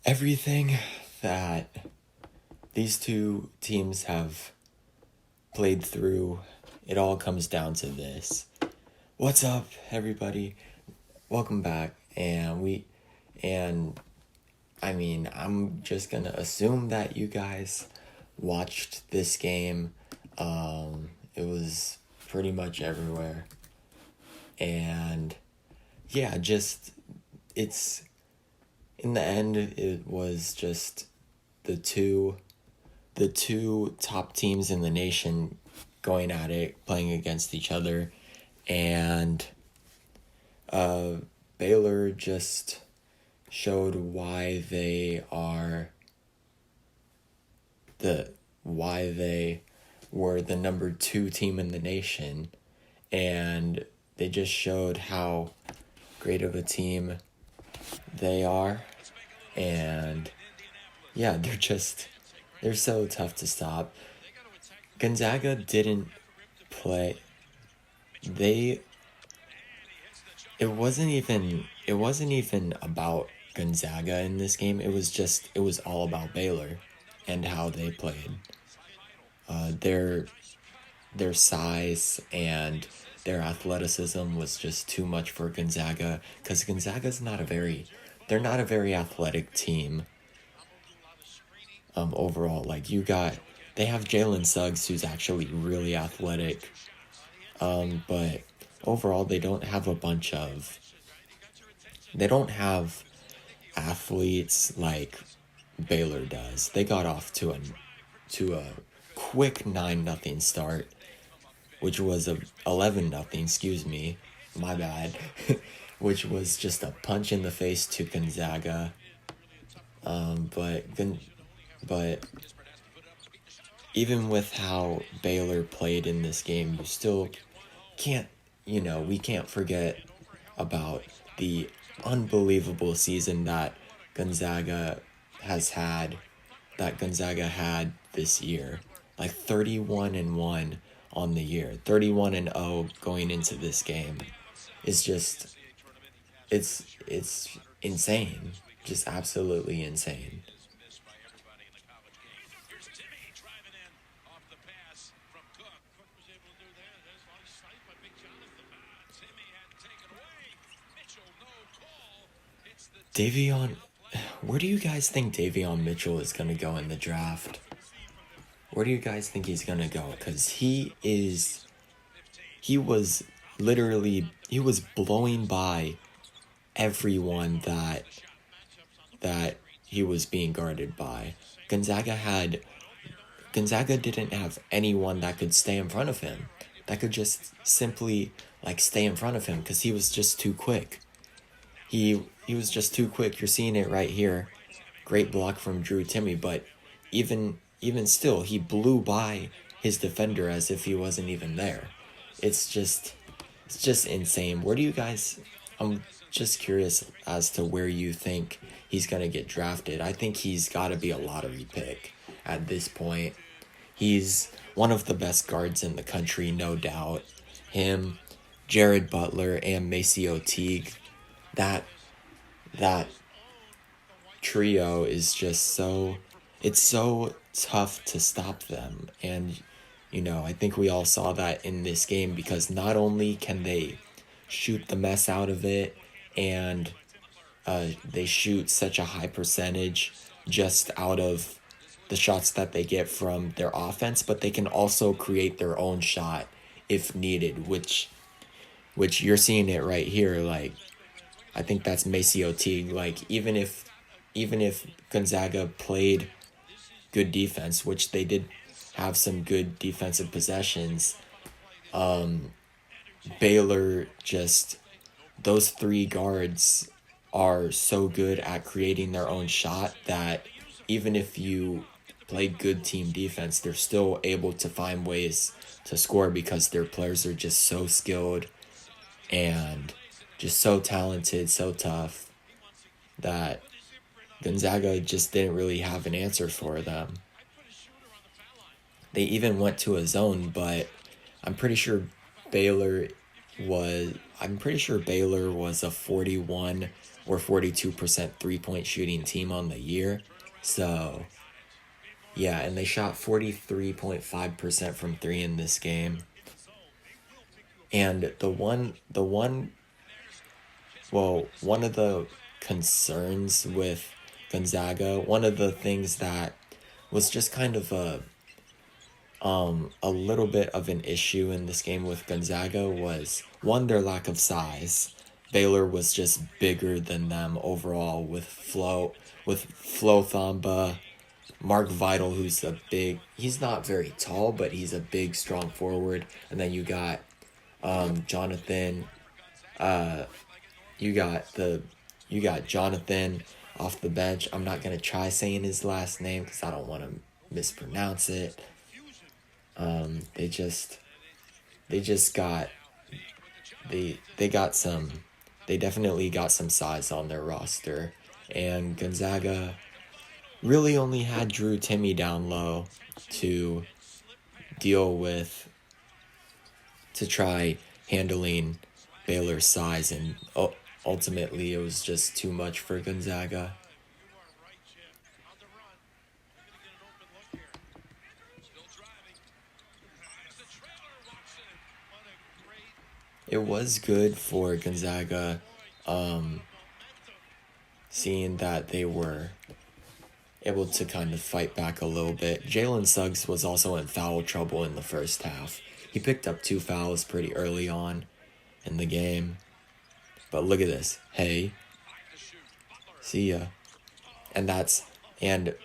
Everything that these two teams have played through, it all comes down to this. What's up, everybody? Welcome back. I'm just gonna assume that you guys watched this game. It was pretty much everywhere. And yeah, it's, in the end, it was just the two top teams in the nation going at it, playing against each other, and Baylor just showed why they were the number 2 team in the nation, and they just showed how great of a team they are. And yeah, they're so tough to stop. Gonzaga didn't play. It wasn't even about Gonzaga in this game. It was all about Baylor and how they played. Their size and their athleticism was just too much for Gonzaga, because Gonzaga's they're not a very athletic team. Overall, they have Jalen Suggs, who's actually really athletic. But overall, they don't have athletes like Baylor does. They got off to a quick 9-0 start, which was a 11-0, excuse me, my bad, which was just a punch in the face to Gonzaga. But even with how Baylor played in this game, you still we can't forget about the unbelievable season that Gonzaga had this year. 31-1 on the year, 31-0 going into this game. It's insane, just absolutely insane. Where do you guys think Davion Mitchell is going to go in the draft? Where do you guys think he's going to go? Because he was blowing by everyone that he was being guarded by. Gonzaga didn't have anyone that could stay in front of him, that could just simply stay in front of him, because he was just too quick. He was just too quick. You're seeing it right here. Great block from Drew Timme, but even still, he blew by his defender as if he wasn't even there. It's just insane. I'm just curious as to where you think he's going to get drafted. I think he's got to be a lottery pick at this point. He's one of the best guards in the country, no doubt. Him, Jared Butler, and Maceo Teague. That trio is just it's so tough to stop them. And, I think we all saw that in this game, because not only can they shoot the mess out of it, and they shoot such a high percentage just out of the shots that they get from their offense, but they can also create their own shot if needed, which you're seeing it right here. I think that's Maceo Teague. Even if Gonzaga played good defense, which they did have some good defensive possessions, Baylor those 3 guards are so good at creating their own shot that even if you play good team defense, they're still able to find ways to score, because their players are just so skilled and just so talented, so tough, that Gonzaga just didn't really have an answer for them. They even went to a zone, but I'm pretty sure Baylor I'm pretty sure Baylor was a 41 or 42% 3-point shooting team on the year. So, yeah, and they shot 43.5% from 3 in this game. And one of the concerns with Gonzaga, one of the things that was just kind of a little bit of an issue in this game with Gonzaga was, one, their lack of size. Baylor was just bigger than them overall with Flo Thamba, Mark Vital, he's not very tall, but he's a big, strong forward. And then you got Jonathan, you got Jonathan off the bench. I'm not gonna try saying his last name because I don't want to mispronounce it. They definitely got some size on their roster, and Gonzaga really only had Drew Timme down low to try handling Baylor's size, and ultimately it was just too much for Gonzaga. It was good for Gonzaga, seeing that they were able to kind of fight back a little bit. Jalen Suggs was also in foul trouble in the first half. He picked up 2 fouls pretty early on in the game. But look at this. Hey. See ya. And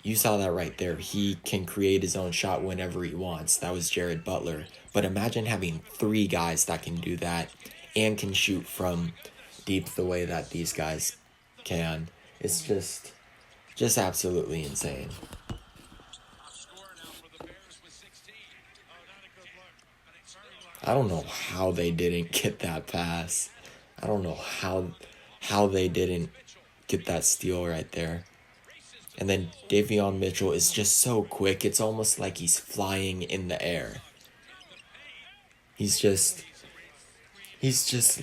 you saw that right there. He can create his own shot whenever he wants. That was Jared Butler. But imagine having 3 guys that can do that and can shoot from deep the way that these guys can. It's just absolutely insane. I don't know how they didn't get that pass. I don't know how they didn't get that steal right there. And then Davion Mitchell is just so quick. It's almost like he's flying in the air. He's just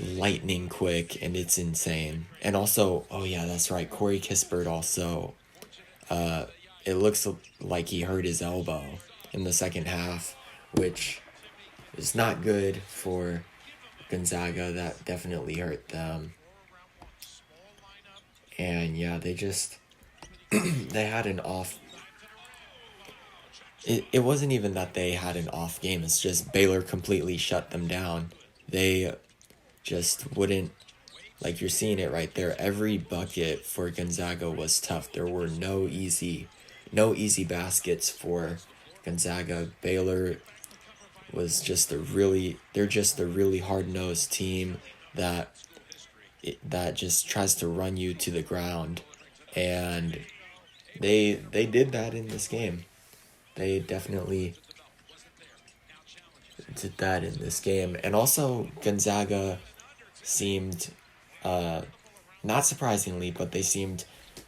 lightning quick, and it's insane. And also, oh yeah, that's right, Corey Kispert also, it looks like he hurt his elbow in the second half, which is not good for Gonzaga. That definitely hurt them. And yeah, they had an off. It wasn't even that they had an off game. It's just Baylor completely shut them down. They just wouldn't, like you're seeing it right there. Every bucket for Gonzaga was tough. There were no easy baskets for Gonzaga. Baylor was just they're just a really hard-nosed team that just tries to run you to the ground, and they did that in this game. They definitely did that in this game. And also Gonzaga seemed, not surprisingly, but they seemed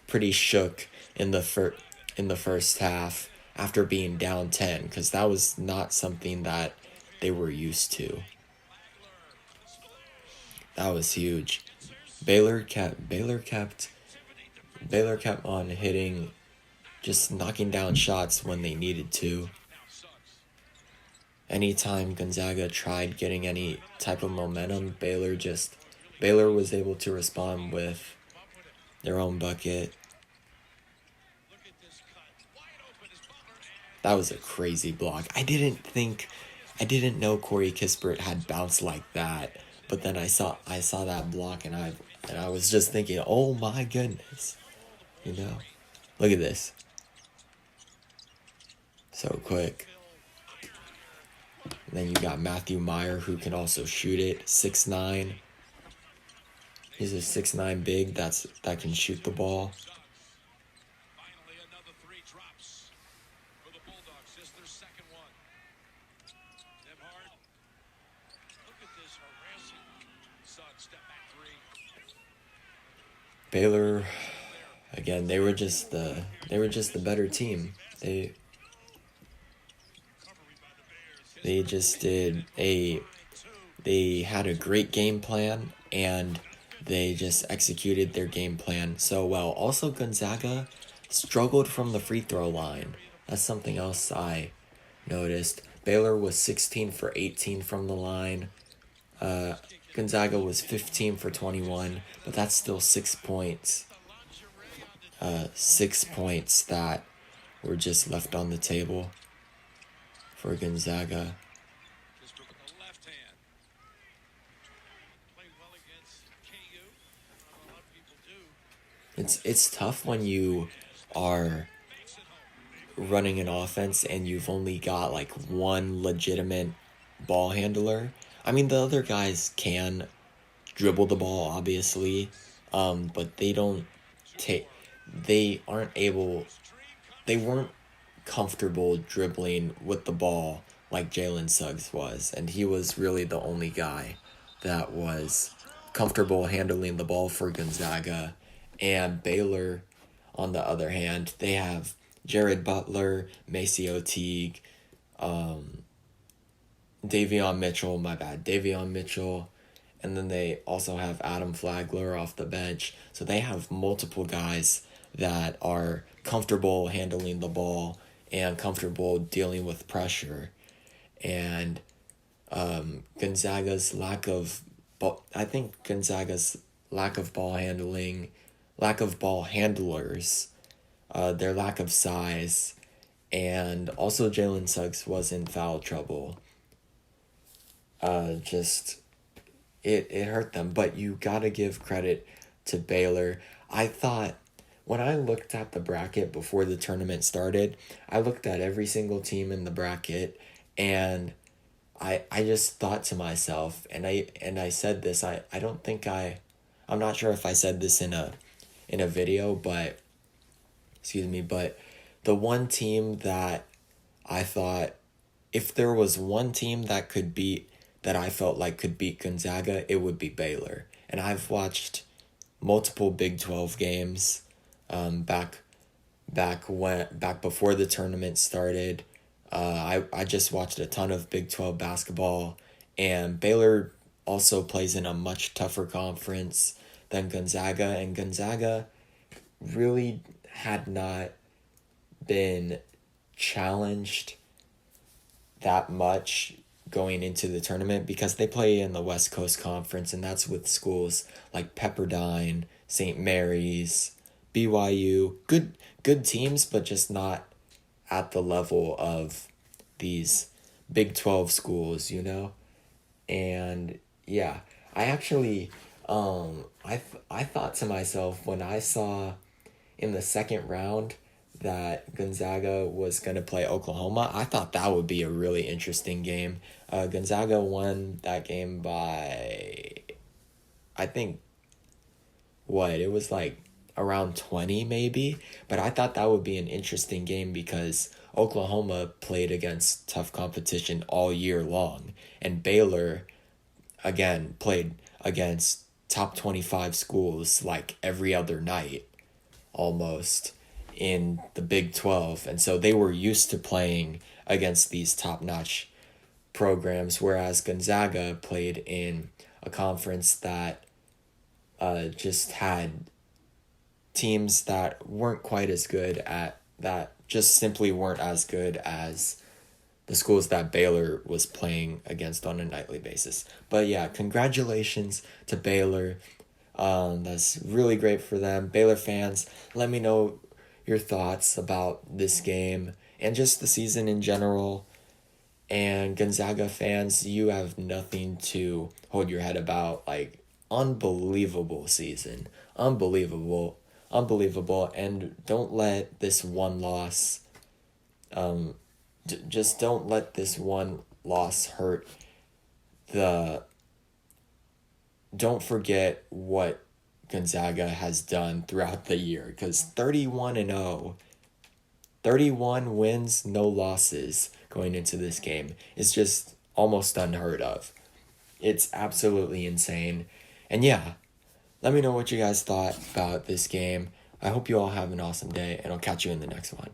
pretty shook in the first half after being down 10, because that was not something that they were used to. That was huge. Baylor kept on hitting, just knocking down shots when they needed to. Anytime Gonzaga tried getting any type of momentum, Baylor was able to respond with their own bucket. That was a crazy block. I didn't know Corey Kispert had bounced like that, but then I saw that block, and I was just thinking, oh my goodness, look at this, so quick. And then you got Matthew Meyer, who can also shoot it, 6'9". He's a 6'9" big that can shoot the ball. Baylor, again, they were just the better team. They they had a great game plan, and they just executed their game plan so well. Also, Gonzaga struggled from the free throw line. That's something else I noticed. Baylor was 16 for 18 from the line. Gonzaga was 15 for 21, but that's still 6 points. 6 points that were just left on the table for Gonzaga. It's tough when you are running an offense and you've only got like one legitimate ball handler. I mean, the other guys can dribble the ball, obviously, but they don't take. They aren't able. They weren't comfortable dribbling with the ball like Jalen Suggs was, and he was really the only guy that was comfortable handling the ball for Gonzaga. And Baylor, on the other hand, they have Jared Butler, Maceo Teague, Davion Mitchell, and then they also have Adam Flagler off the bench. So they have multiple guys that are comfortable handling the ball and comfortable dealing with pressure. And Gonzaga's lack of ball handling, lack of ball handlers, their lack of size, and also Jalen Suggs was in foul trouble. It hurt them, but you gotta give credit to Baylor. I thought, when I looked at the bracket before the tournament started, I looked at every single team in the bracket, and I just thought to myself, and I said this, I'm not sure if I said this in a video, but the one team that I thought, if there was one team that I felt like could beat Gonzaga, it would be Baylor. And I've watched multiple Big 12 games back before the tournament started. I just watched a ton of Big 12 basketball, and Baylor also plays in a much tougher conference than Gonzaga, and Gonzaga really had not been challenged that much going into the tournament because they play in the West Coast Conference, and that's with schools like Pepperdine, St. Mary's, BYU, good teams, but just not at the level of these Big 12 schools, you know? And yeah, I actually I thought to myself when I saw in the second round that Gonzaga was going to play Oklahoma, I thought that would be a really interesting game. Gonzaga won that game by, I think, it was like around 20 maybe, but I thought that would be an interesting game because Oklahoma played against tough competition all year long, and Baylor, again, played against top 25 schools like every other night, almost, in the Big 12, and so they were used to playing against these top-notch programs, whereas Gonzaga played in a conference that just had teams that weren't quite as good that just simply weren't as good as the schools that Baylor was playing against on a nightly basis. But yeah, congratulations to Baylor. That's really great for them. Baylor fans, let me know your thoughts about this game and just the season in general. And Gonzaga fans, you have nothing to hold your head about. Like, unbelievable season. Unbelievable. And don't let this one loss, just don't let this one loss hurt don't forget what Gonzaga has done throughout the year, because 31-0, 31 wins, no losses going into this game is just almost unheard of. It's absolutely insane. And yeah, let me know what you guys thought about this game. I hope you all have an awesome day, and I'll catch you in the next one.